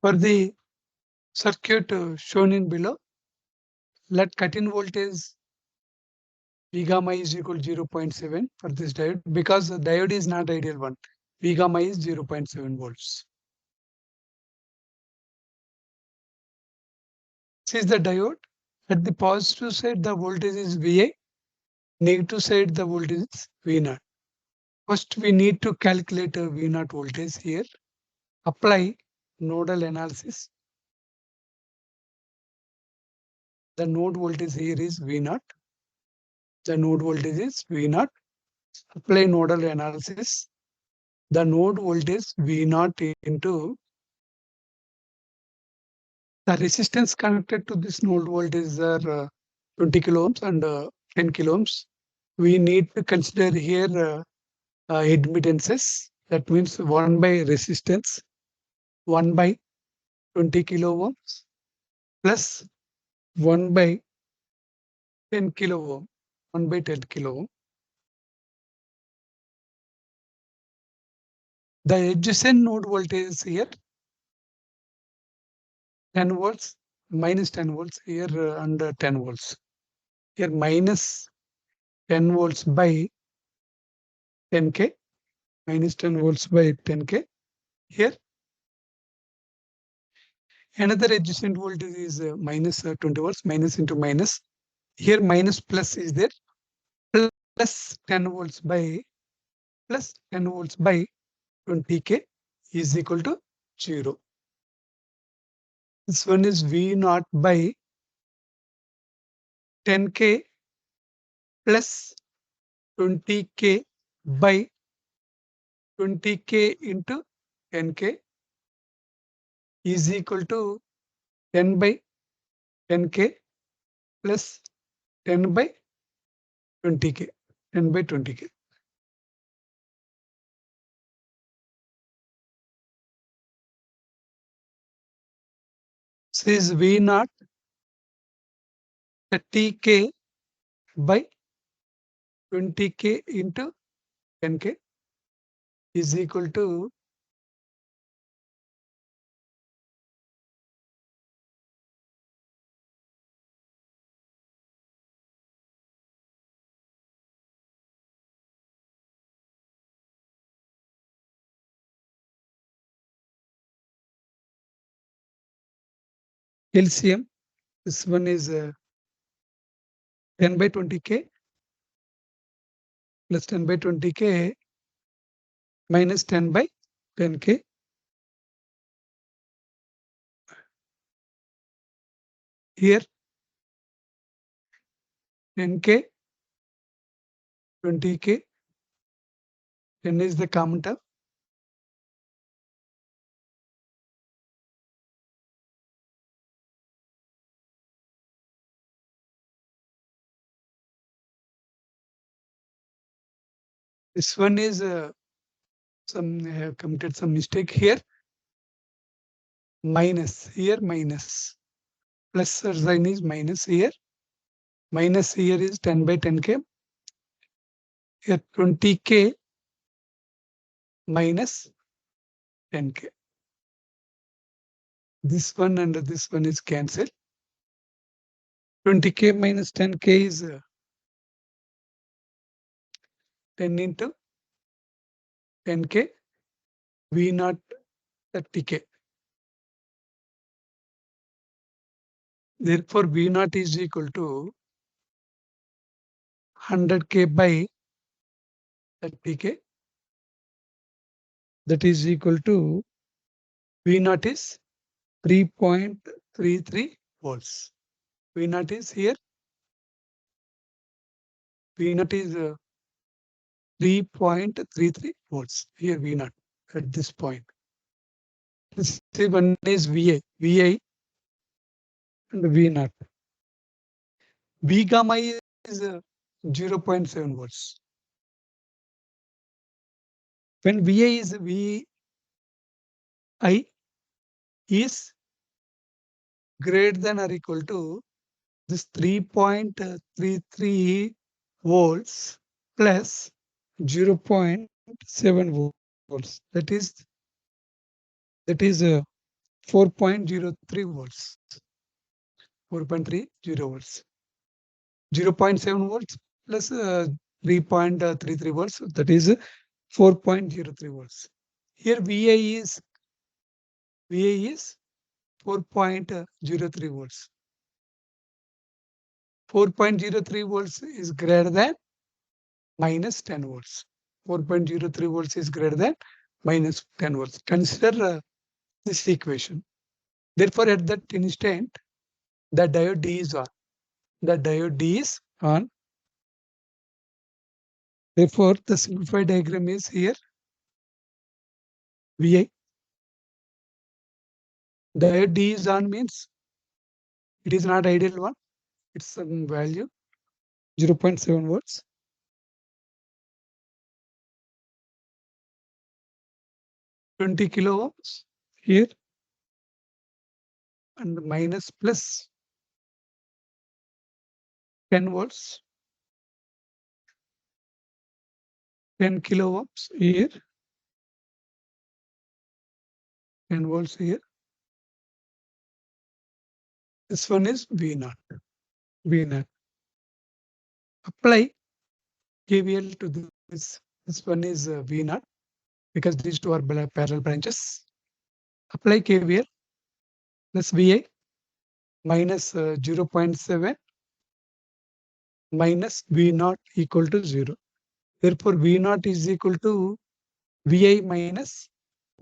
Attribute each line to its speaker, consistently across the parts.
Speaker 1: For the circuit shown in below, let cut-in voltage V gamma is equal to 0.7 for this diode because the diode is not ideal one. V gamma is 0.7 volts. This is the diode. At the positive side, the voltage is VA. Negative side, the voltage is V0. First, we need to calculate a V0 voltage here. Apply nodal analysis. The node voltage here is V0. The node voltage is V0. Apply nodal analysis. The node voltage V0 into the resistance connected to this node voltage are 20 kilo ohms and 10 kilo ohms. We need to consider here admittances. That means 1 by resistance, 1 by 20 kilo ohms plus 1 by 10 kilo ohm, 1 by 10 kilo ohm. The adjacent node voltage is here 10 volts, minus 10 volts here and 10 volts. Here minus 10 volts by 10k, minus 10 volts by 10k. Here another adjacent voltage is minus 20 volts, minus into minus. Here minus plus is there, plus 10 volts by plus 10 volts by 20k is equal to 0. This one is V0 by 10k plus 20k by 20k into 10k is equal to 10 by 10k plus 10 by 20k, 10 by 20k. So is V0 30k by 20k into 10k is equal to LCM. This one is 10 by 20k plus 10 by 20k minus 10 by 10k. Here 10k, 20k, 10 is the common term. This one is some have committed some mistake here. Minus here, minus plus sign is minus here. Minus here is 10 by 10k. Here 20k minus 10k. This one and this one is cancelled. 20k minus 10k is 10 into 10k. V0 30k. Therefore, V0 is equal to 100k by 30k. That is equal to V0 is 3.33 volts. V0 is here. V0 is 3.33 volts. Here V0 at this point. This one is VA, VI and V0. V gamma is 0.7 volts. When VA is VI is greater than or equal to this 3.33 volts plus 0.7 volts. That is 4.03 volts. 4.30 volts. 0.7 volts plus 3.33 volts. That is 4.03 volts. Here VA is 4.03 volts. 4.03 volts is greater than minus 10 volts. 4.03 volts is greater than minus 10 volts. Consider this equation. Therefore, at that instant, the diode D is on. The diode D is on. Therefore, the simplified diagram is here. VI. Diode D is on means it is not ideal one. It's some value 0.7 volts. 20 kilo ohms here and minus plus 10 volts. 10 kilo ohms here. 10 volts here. This one is V0. V0. Apply KVL to this. This one is V0 because these two are parallel branches. Apply KVL plus VI minus 0.7 minus V0 equal to 0. Therefore, V0 is equal to VI minus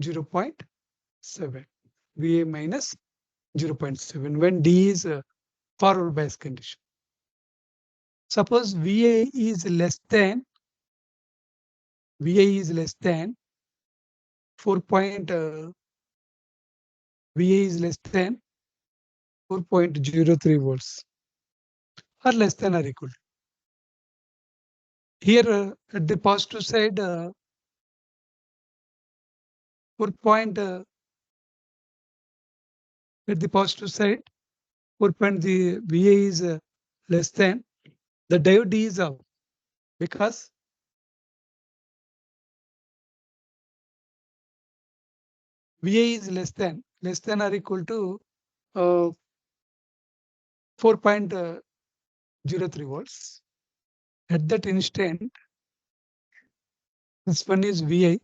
Speaker 1: 0.7. VA minus 0.7 when D is a forward bias condition. Suppose VA is less than 4. VA is less than 4.03 volts or less than or equal. Here at the positive side, 4. At the positive side, 4. The VA is less than, the diode D is out because VA is less than or equal to 4.03 volts. At that instant, this one is VI,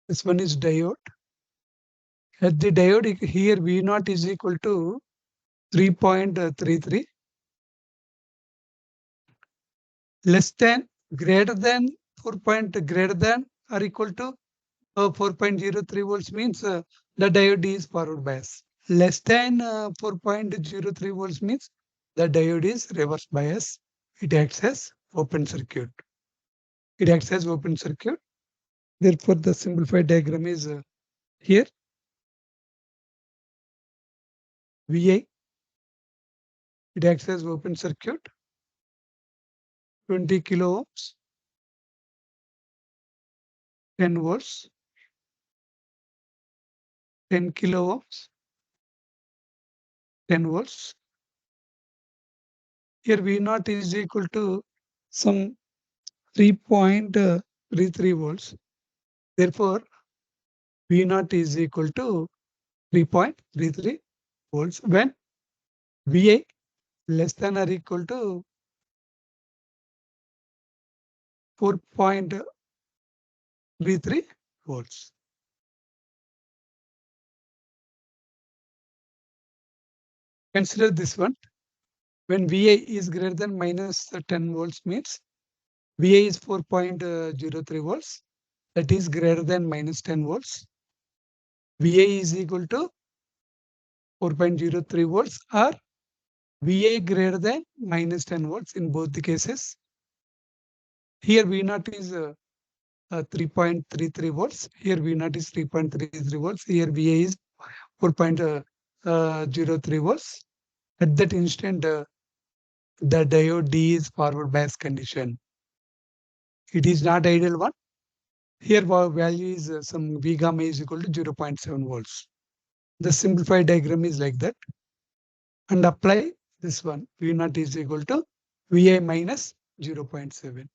Speaker 1: this one is diode. At the diode here, V0 is equal to 3.33. Less than, greater than 4. Greater than or equal to 4.03 volts means the diode is forward bias. Less than 4.03 volts means the diode is reverse bias. It acts as open circuit. It acts as open circuit. Therefore, the simplified diagram is here. VA. It acts as open circuit. 20 kilo ohms. 10 volts. 10 kilo ohms. 10 volts. Here V0 is equal to some 3.33 volts. Therefore, V0 is equal to 3.33 volts when VA less than or equal to 4.33 volts. Consider this one. When VA is greater than minus 10 volts means VA is 4.03 volts. That is greater than minus 10 volts. VA is equal to 4.03 volts or VA greater than minus 10 volts in both the cases. Here V0 is 3.33 volts. Here V0 is 3.33 volts. Here VA is 4.03 volts. At that instant, the diode D is forward bias condition. It is not ideal one. Here value is some V gamma is equal to 0.7 volts. The simplified diagram is like that. And apply this one. V0 is equal to VA minus 0.7.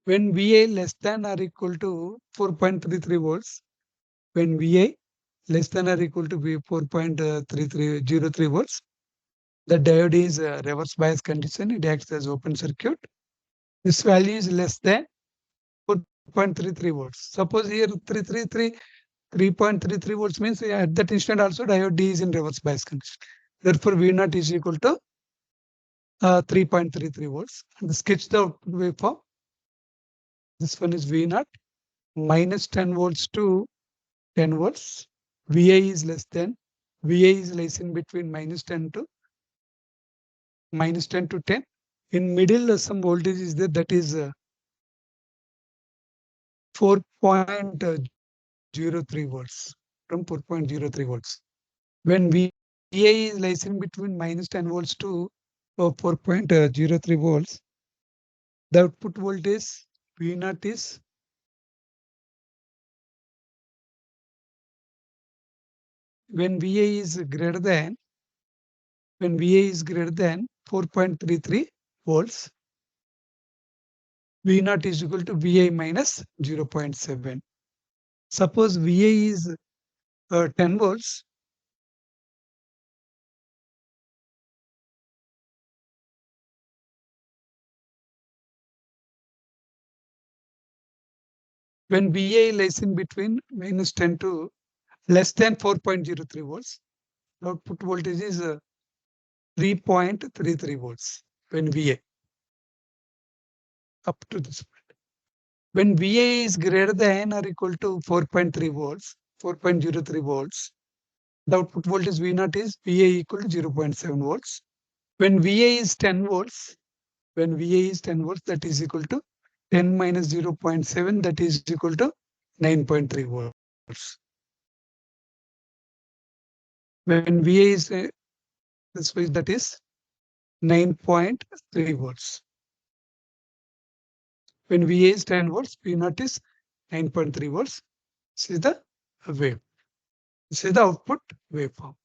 Speaker 1: When VA less than or equal to 4.33 volts, when Vi less than or equal to 4.3303 volts, the diode is reverse bias condition. It acts as open circuit. This value is less than 4.33 volts. Suppose here 3.33 volts means at that instant also diode D is in reverse bias condition. Therefore, V naught is equal to 3.33 volts. And sketch the output waveform. This one is V naught minus 10 volts to 10 volts. VA is less than. VA is less in between minus 10 to 10. In middle, some voltage is there, that is 4.03 volts, from 4.03 volts. When VA is less in between minus 10 volts to 4.03 volts, the output voltage V naught is when VA is greater than 4.33 volts, V naught is equal to VA minus 0.7. Suppose VA is 10 volts. When VA lies in between minus 10 to less than 4.03 volts, output voltage is 3.33 volts when VA up to this point. When VA is greater than or equal to 4.3 volts, 4.03 volts, the output voltage V naught is VA equal to 0.7 volts. When VA is 10 volts, that is equal to 10 minus 0.7, that is equal to 9.3 volts. When VA is this way, that is 9.3 volts. When VA is 10 volts, V naught is 9.3 volts. This is the wave. This is the output waveform.